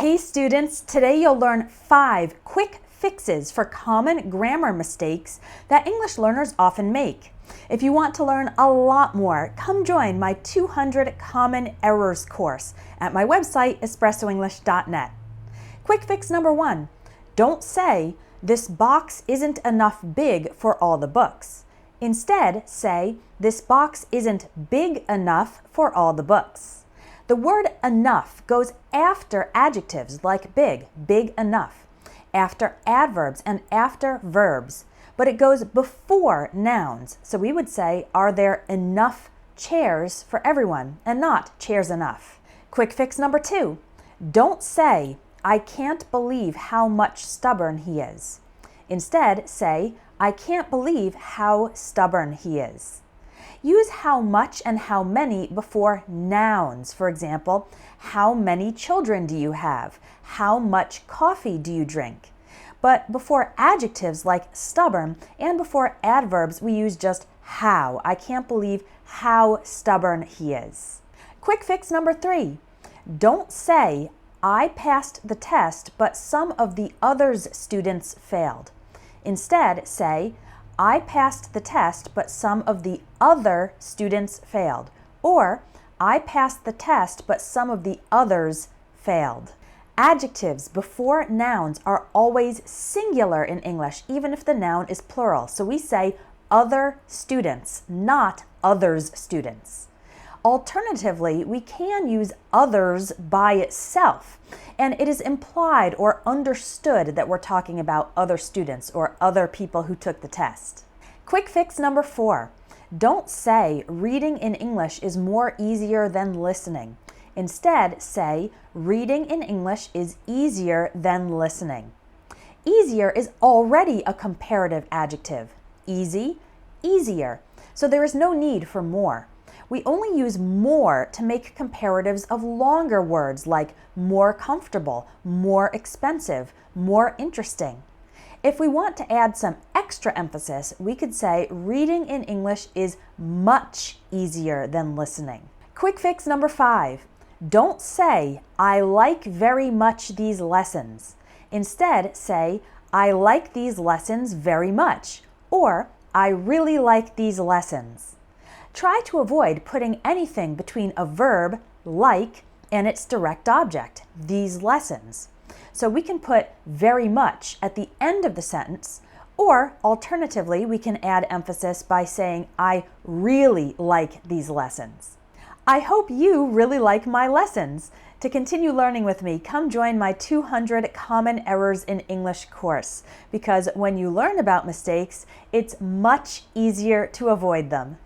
Hey students, today you'll learn 5 quick fixes for common grammar mistakes that English learners often make. If you want to learn a lot more, come join my 200 Common Errors course at my website, espressoenglish.net. Quick fix number 1. Don't say, "This box isn't enough big for all the books." Instead, say, "This box isn't big enough for all the books." The word enough goes after adjectives like big, big enough, after adverbs and after verbs, but it goes before nouns. So we would say, are there enough chairs for everyone, and not chairs enough. Quick fix number 2. Don't say, "I can't believe how much stubborn he is." Instead, say, "I can't believe how stubborn he is." Use how much and how many before nouns. For example, how many children do you have? How much coffee do you drink? But before adjectives like stubborn and before adverbs, we use just how. I can't believe how stubborn he is. Quick fix number 3. Don't say, "I passed the test, but some of the others' students failed." Instead, say, "I passed the test, but some of the other students failed." Or, "I passed the test, but some of the others failed." Adjectives before nouns are always singular in English, even if the noun is plural. So we say other students, not others students. Alternatively, we can use others by itself, and it is implied or understood that we're talking about other students or other people who took the test. Quick fix number 4. Don't say reading in English is more easier than listening. Instead, say reading in English is easier than listening. Easier is already a comparative adjective. Easy, easier. So there is no need for more. We only use more to make comparatives of longer words like more comfortable, more expensive, more interesting. If we want to add some extra emphasis, we could say reading in English is much easier than listening. Quick fix number 5. Don't say, "I like very much these lessons." Instead, say, "I like these lessons very much," or "I really like these lessons." Try to avoid putting anything between a verb, like, and its direct object, these lessons. So we can put very much at the end of the sentence, or alternatively, we can add emphasis by saying, "I really like these lessons." I hope you really like my lessons. To continue learning with me, come join my 200 Common Errors in English course, because when you learn about mistakes, it's much easier to avoid them.